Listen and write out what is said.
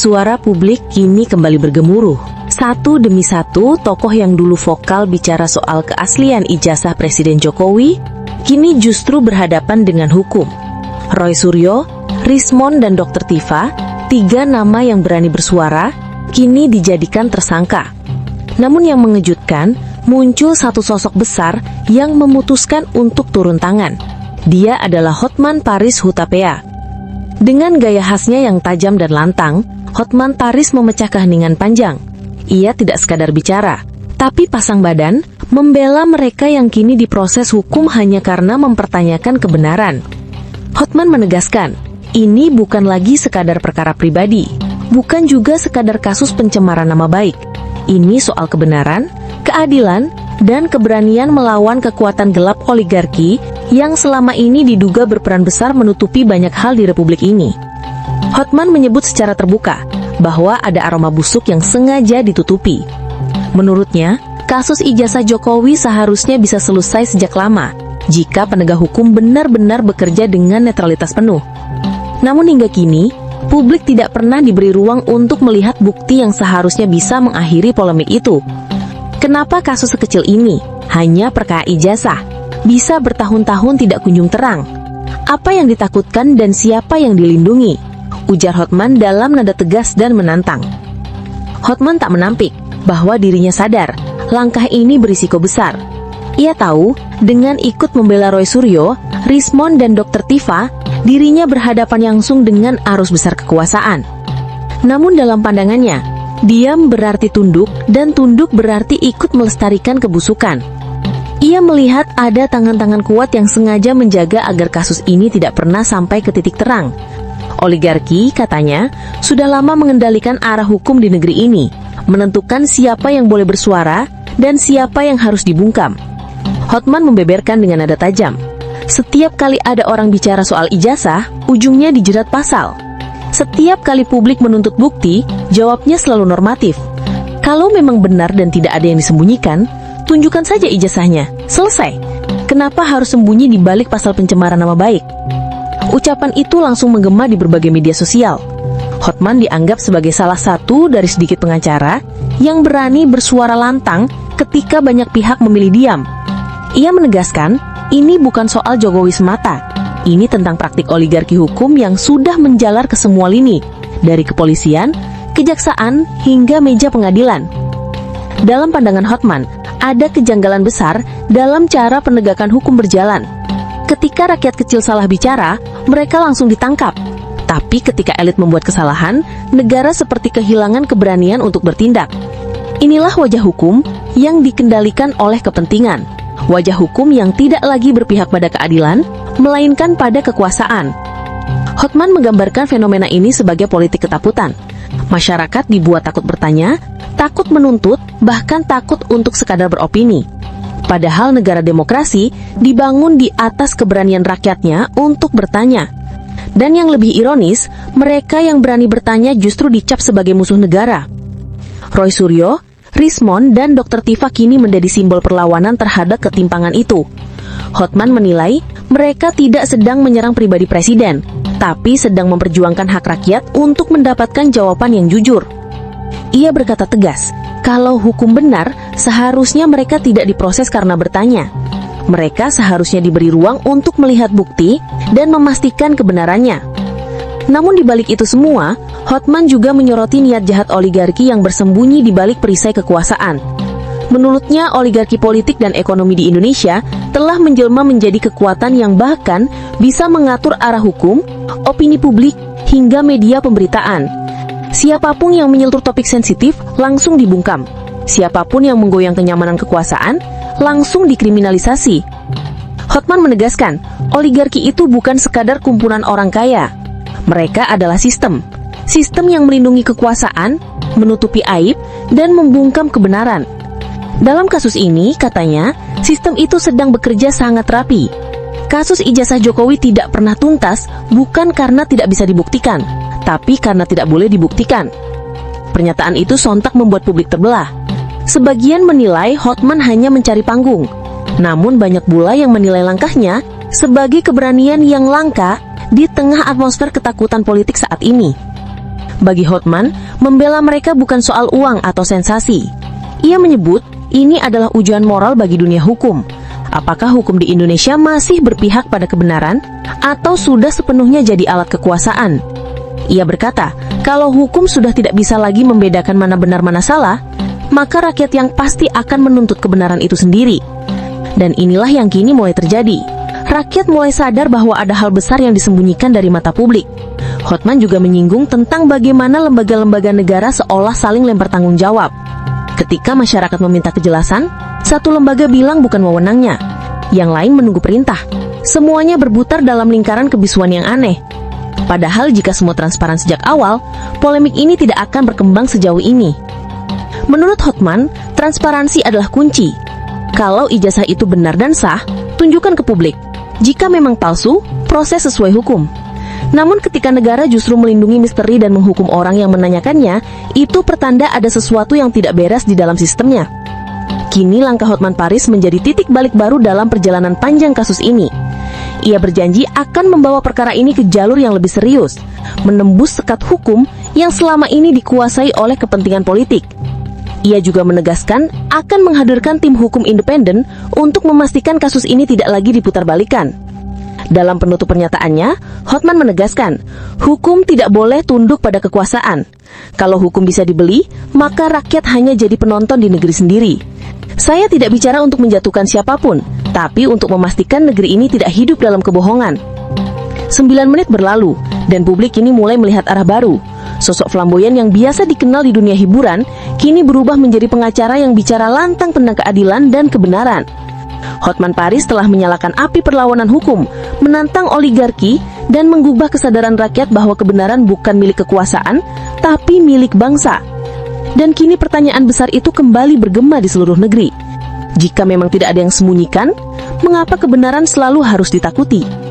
Suara publik kini kembali bergemuruh. Satu demi satu, tokoh yang dulu vokal bicara soal keaslian ijazah Presiden Jokowi, kini justru berhadapan dengan hukum. Roy Suryo, Rismond, dan Dr. Tifa, 3 nama yang berani bersuara, kini dijadikan tersangka. Namun yang mengejutkan, muncul satu sosok besar yang memutuskan untuk turun tangan. Dia adalah Hotman Paris Hutapea. Dengan gaya khasnya yang tajam dan lantang, Hotman Paris memecah keheningan panjang. Ia tidak sekadar bicara, tapi pasang badan, membela mereka yang kini diproses hukum hanya karena mempertanyakan kebenaran. Hotman menegaskan, ini bukan lagi sekadar perkara pribadi, bukan juga sekadar kasus pencemaran nama baik. Ini soal kebenaran, keadilan, dan keberanian melawan kekuatan gelap oligarki yang selama ini diduga berperan besar menutupi banyak hal di Republik ini. Hotman menyebut secara terbuka bahwa ada aroma busuk yang sengaja ditutupi. Menurutnya, kasus ijazah Jokowi seharusnya bisa selesai sejak lama jika penegak hukum benar-benar bekerja dengan netralitas penuh. Namun hingga kini, publik tidak pernah diberi ruang untuk melihat bukti yang seharusnya bisa mengakhiri polemik itu. Kenapa kasus sekecil ini, hanya perkara ijazah, bisa bertahun-tahun tidak kunjung terang? Apa yang ditakutkan dan siapa yang dilindungi? Ujar Hotman dalam nada tegas dan menantang. Hotman tak menampik bahwa dirinya sadar langkah ini berisiko besar. Ia tahu dengan ikut membela Roy Suryo, Rismond, dan Dr. Tifa, dirinya berhadapan langsung dengan arus besar kekuasaan. Namun dalam pandangannya, diam berarti tunduk dan tunduk berarti ikut melestarikan kebusukan. Ia melihat ada tangan-tangan kuat yang sengaja menjaga agar kasus ini tidak pernah sampai ke titik terang. Oligarki, katanya, sudah lama mengendalikan arah hukum di negeri ini, menentukan siapa yang boleh bersuara dan siapa yang harus dibungkam. Hotman membeberkan dengan nada tajam. Setiap kali ada orang bicara soal ijazah, ujungnya dijerat pasal. Setiap kali publik menuntut bukti, jawabnya selalu normatif. Kalau memang benar dan tidak ada yang disembunyikan, tunjukkan saja ijazahnya. Selesai. Kenapa harus sembunyi di balik pasal pencemaran nama baik? Ucapan itu langsung menggema di berbagai media sosial. Hotman dianggap sebagai salah satu dari sedikit pengacara yang berani bersuara lantang ketika banyak pihak memilih diam. Ia menegaskan, ini bukan soal Jokowi semata. Ini tentang praktik oligarki hukum yang sudah menjalar ke semua lini, dari kepolisian, kejaksaan, hingga meja pengadilan. Dalam pandangan Hotman, ada kejanggalan besar dalam cara penegakan hukum berjalan. Ketika rakyat kecil salah bicara, mereka langsung ditangkap. Tapi ketika elit membuat kesalahan, negara seperti kehilangan keberanian untuk bertindak. Inilah wajah hukum yang dikendalikan oleh kepentingan. Wajah hukum yang tidak lagi berpihak pada keadilan, melainkan pada kekuasaan. Hotman menggambarkan fenomena ini sebagai politik ketakutan. Masyarakat dibuat takut bertanya, takut menuntut, bahkan takut untuk sekadar beropini. Padahal negara demokrasi dibangun di atas keberanian rakyatnya untuk bertanya. Dan yang lebih ironis, mereka yang berani bertanya justru dicap sebagai musuh negara. Roy Suryo, Rismond, dan Dr. Tifa kini menjadi simbol perlawanan terhadap ketimpangan itu. Hotman menilai mereka tidak sedang menyerang pribadi presiden, tapi sedang memperjuangkan hak rakyat untuk mendapatkan jawaban yang jujur. Ia berkata tegas, kalau hukum benar, seharusnya mereka tidak diproses karena bertanya. Mereka seharusnya diberi ruang untuk melihat bukti dan memastikan kebenarannya. Namun di balik itu semua, Hotman juga menyoroti niat jahat oligarki yang bersembunyi di balik perisai kekuasaan. Menurutnya, oligarki politik dan ekonomi di Indonesia telah menjelma menjadi kekuatan yang bahkan bisa mengatur arah hukum, opini publik, hingga media pemberitaan. Siapapun yang menyentuh topik sensitif langsung dibungkam. Siapapun yang menggoyang kenyamanan kekuasaan langsung dikriminalisasi. Hotman menegaskan, oligarki itu bukan sekadar kumpulan orang kaya. Mereka adalah sistem yang melindungi kekuasaan, menutupi aib, dan membungkam kebenaran. Dalam kasus ini, katanya, sistem itu sedang bekerja sangat rapi. Kasus ijazah Jokowi tidak pernah tuntas bukan karena tidak bisa dibuktikan, tapi karena tidak boleh dibuktikan. Pernyataan itu sontak membuat publik terbelah. Sebagian menilai Hotman hanya mencari panggung, namun banyak pula yang menilai langkahnya sebagai keberanian yang langka di tengah atmosfer ketakutan politik saat ini. Bagi Hotman, membela mereka bukan soal uang atau sensasi. Ia menyebut ini adalah ujian moral bagi dunia hukum. Apakah hukum di Indonesia masih berpihak pada kebenaran atau sudah sepenuhnya jadi alat kekuasaan? Ia berkata, kalau hukum sudah tidak bisa lagi membedakan mana benar mana salah, maka rakyat yang pasti akan menuntut kebenaran itu sendiri. Dan inilah yang kini mulai terjadi. Rakyat mulai sadar bahwa ada hal besar yang disembunyikan dari mata publik. Hotman juga menyinggung tentang bagaimana lembaga-lembaga negara seolah saling lempar tanggung jawab. Ketika masyarakat meminta kejelasan, satu lembaga bilang bukan wewenangnya, yang lain menunggu perintah. Semuanya berputar dalam lingkaran kebisuan yang aneh. Padahal jika semua transparan sejak awal, polemik ini tidak akan berkembang sejauh ini. Menurut Hotman, transparansi adalah kunci. Kalau ijazah itu benar dan sah, tunjukkan ke publik. Jika memang palsu, proses sesuai hukum. Namun ketika negara justru melindungi misteri dan menghukum orang yang menanyakannya, itu pertanda ada sesuatu yang tidak beres di dalam sistemnya. Kini langkah Hotman Paris menjadi titik balik baru dalam perjalanan panjang kasus ini. Ia berjanji akan membawa perkara ini ke jalur yang lebih serius, menembus sekat hukum yang selama ini dikuasai oleh kepentingan politik. Ia juga menegaskan akan menghadirkan tim hukum independen untuk memastikan kasus ini tidak lagi diputarbalikkan. Dalam penutup pernyataannya, Hotman menegaskan, hukum tidak boleh tunduk pada kekuasaan. Kalau hukum bisa dibeli, maka rakyat hanya jadi penonton di negeri sendiri. Saya tidak bicara untuk menjatuhkan siapapun, tapi untuk memastikan negeri ini tidak hidup dalam kebohongan. 9 menit berlalu, dan publik kini mulai melihat arah baru. Sosok flamboyan yang biasa dikenal di dunia hiburan, kini berubah menjadi pengacara yang bicara lantang tentang keadilan dan kebenaran. Hotman Paris telah menyalakan api perlawanan hukum, menantang oligarki, dan mengubah kesadaran rakyat bahwa kebenaran bukan milik kekuasaan, tapi milik bangsa. Dan kini pertanyaan besar itu kembali bergema di seluruh negeri. Jika memang tidak ada yang sembunyikan, mengapa kebenaran selalu harus ditakuti?